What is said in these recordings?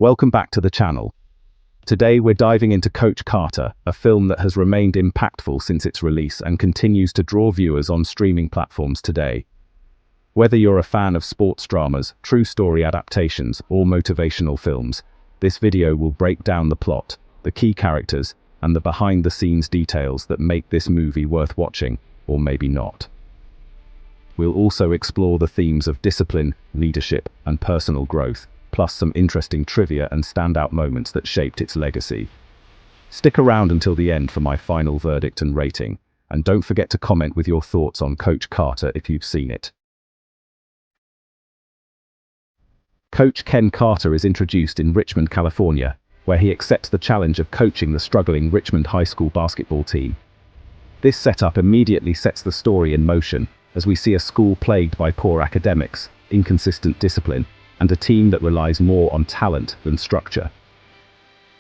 Welcome back to the channel. Today we're diving into Coach Carter, a film that has remained impactful since its release and continues to draw viewers on streaming platforms today. Whether you're a fan of sports dramas, true story adaptations, or motivational films, this video will break down the plot, the key characters, and the behind-the-scenes details that make this movie worth watching, or maybe not. We'll also explore the themes of discipline, leadership, and personal growth, plus some interesting trivia and standout moments that shaped its legacy. Stick around until the end for my final verdict and rating, and don't forget to comment with your thoughts on Coach Carter if you've seen it. Coach Ken Carter is introduced in Richmond, California, where he accepts the challenge of coaching the struggling Richmond High School basketball team. This setup immediately sets the story in motion, as we see a school plagued by poor academics, inconsistent discipline, and a team that relies more on talent than structure.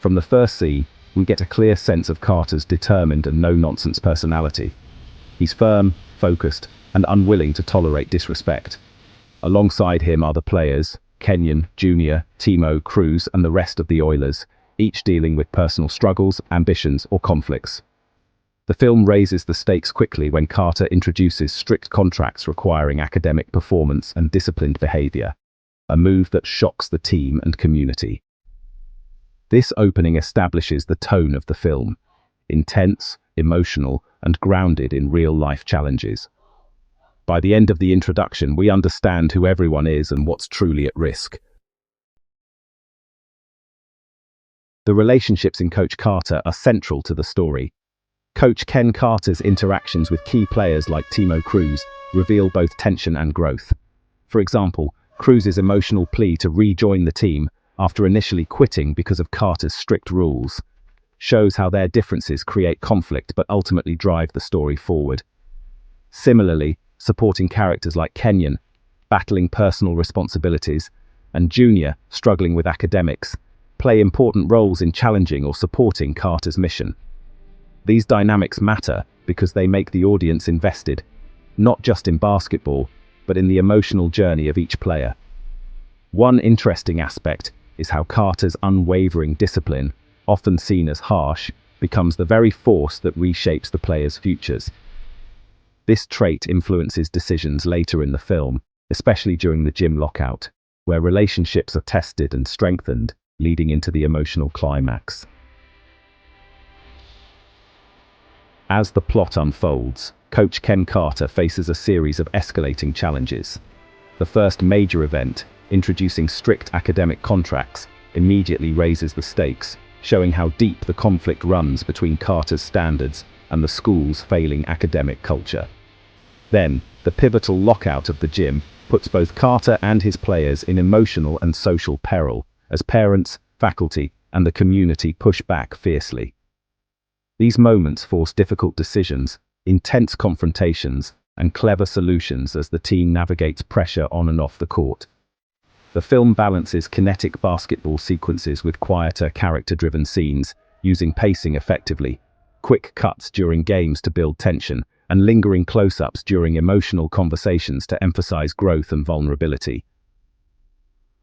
From the first scene, we get a clear sense of Carter's determined and no-nonsense personality. He's firm, focused, and unwilling to tolerate disrespect. Alongside him are the players, Kenyon, Junior, Timo, Cruz, and the rest of the Oilers, each dealing with personal struggles, ambitions, or conflicts. The film raises the stakes quickly when Carter introduces strict contracts requiring academic performance and disciplined behavior, a move that shocks the team and community. This opening establishes the tone of the film, intense, emotional, and grounded in real-life challenges. By the end of the introduction, we understand who everyone is and what's truly at risk. The relationships in Coach Carter are central to the story. Coach Ken Carter's interactions with key players like Timo Cruz reveal both tension and growth. For example, Cruz's emotional plea to rejoin the team after initially quitting because of Carter's strict rules shows how their differences create conflict but ultimately drive the story forward. Similarly, supporting characters like Kenyon, battling personal responsibilities, and Junior, struggling with academics, play important roles in challenging or supporting Carter's mission. These dynamics matter because they make the audience invested, not just in basketball, but in the emotional journey of each player. One interesting aspect is how Carter's unwavering discipline, often seen as harsh, becomes the very force that reshapes the players' futures. This trait influences decisions later in the film, especially during the gym lockout, where relationships are tested and strengthened, leading into the emotional climax. As the plot unfolds, Coach Ken Carter faces a series of escalating challenges. The first major event, introducing strict academic contracts, immediately raises the stakes, showing how deep the conflict runs between Carter's standards and the school's failing academic culture. Then, the pivotal lockout of the gym puts both Carter and his players in emotional and social peril, as parents, faculty, and the community push back fiercely. These moments force difficult decisions, intense confrontations, and clever solutions as the team navigates pressure on and off the court. The film balances kinetic basketball sequences with quieter, character-driven scenes, using pacing effectively, quick cuts during games to build tension, and lingering close-ups during emotional conversations to emphasize growth and vulnerability.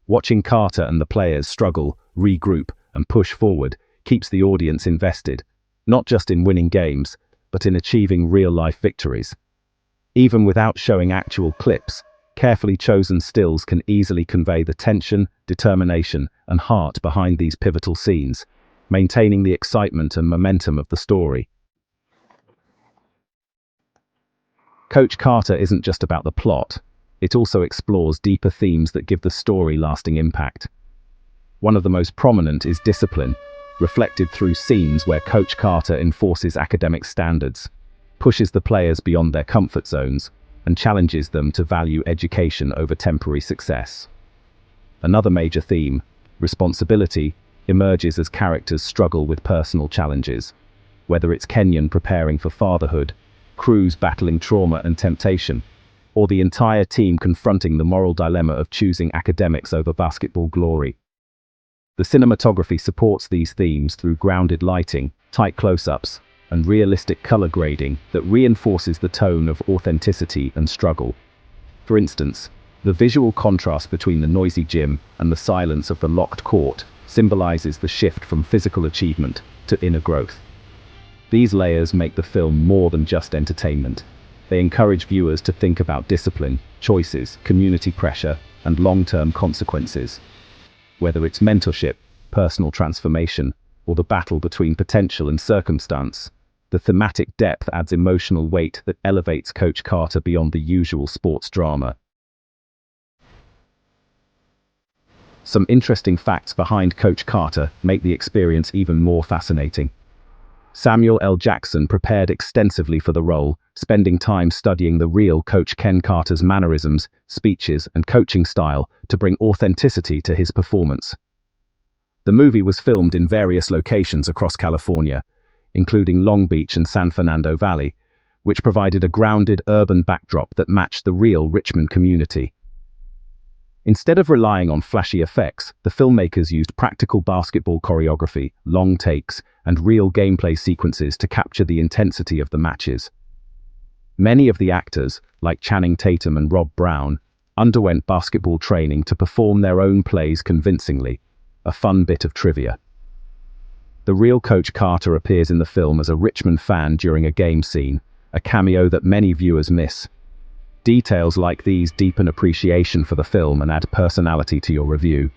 Watching Carter and the players struggle, regroup, and push forward keeps the audience invested, not just in winning games, but in achieving real-life victories. Even without showing actual clips, carefully chosen stills can easily convey the tension, determination, and heart behind these pivotal scenes, maintaining the excitement and momentum of the story. Coach Carter isn't just about the plot, it also explores deeper themes that give the story lasting impact. One of the most prominent is discipline, reflected through scenes where Coach Carter enforces academic standards, pushes the players beyond their comfort zones, and challenges them to value education over temporary success. Another major theme, responsibility, emerges as characters struggle with personal challenges. Whether it's Kenyon preparing for fatherhood, Cruz battling trauma and temptation, or the entire team confronting the moral dilemma of choosing academics over basketball glory. The cinematography supports these themes through grounded lighting, tight close-ups, and realistic color grading that reinforces the tone of authenticity and struggle. For instance, the visual contrast between the noisy gym and the silence of the locked court symbolizes the shift from physical achievement to inner growth. These layers make the film more than just entertainment. They encourage viewers to think about discipline, choices, community pressure, and long-term consequences. Whether it's mentorship, personal transformation, or the battle between potential and circumstance, the thematic depth adds emotional weight that elevates Coach Carter beyond the usual sports drama. Some interesting facts behind Coach Carter make the experience even more fascinating. Samuel L. Jackson prepared extensively for the role, spending time studying the real Coach Ken Carter's mannerisms, speeches, and coaching style to bring authenticity to his performance. The movie was filmed in various locations across California, including Long Beach and San Fernando Valley, which provided a grounded urban backdrop that matched the real Richmond community. Instead of relying on flashy effects, the filmmakers used practical basketball choreography, long takes, and real gameplay sequences to capture the intensity of the matches. Many of the actors, like Channing Tatum and Rob Brown, underwent basketball training to perform their own plays convincingly, a fun bit of trivia. The real Coach Carter appears in the film as a Richmond fan during a game scene, a cameo that many viewers miss. Details like these deepen appreciation for the film and add personality to your review.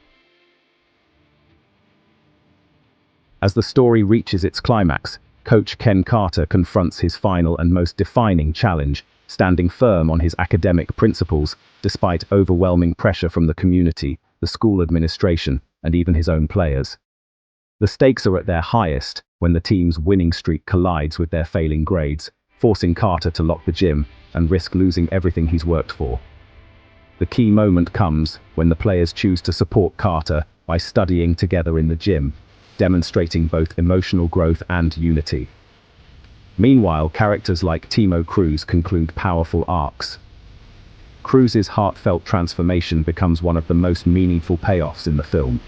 As the story reaches its climax, Coach Ken Carter confronts his final and most defining challenge, standing firm on his academic principles despite overwhelming pressure from the community, the school administration, and even his own players. The stakes are at their highest when the team's winning streak collides with their failing grades, forcing Carter to lock the gym and risk losing everything he's worked for. The key moment comes when the players choose to support Carter by studying together in the gym, demonstrating both emotional growth and unity. Meanwhile, characters like Timo Cruz conclude powerful arcs. Cruz's heartfelt transformation becomes one of the most meaningful payoffs in the film.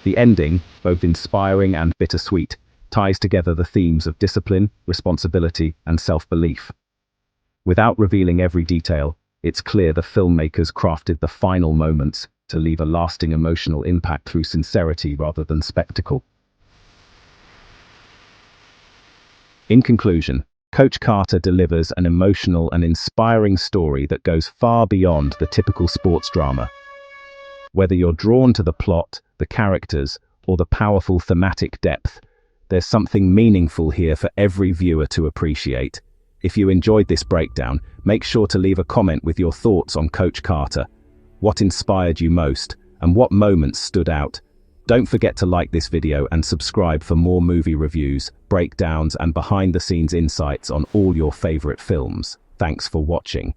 The ending, both inspiring and bittersweet, ties together the themes of discipline, responsibility, and self-belief. Without revealing every detail, it's clear the filmmakers crafted the final moments to leave a lasting emotional impact through sincerity rather than spectacle. In conclusion, Coach Carter delivers an emotional and inspiring story that goes far beyond the typical sports drama. Whether you're drawn to the plot, the characters, or the powerful thematic depth, there's something meaningful here for every viewer to appreciate. If you enjoyed this breakdown, make sure to leave a comment with your thoughts on Coach Carter. What inspired you most, and what moments stood out? Don't forget to like this video and subscribe for more movie reviews, breakdowns, and behind-the-scenes insights on all your favorite films. Thanks for watching.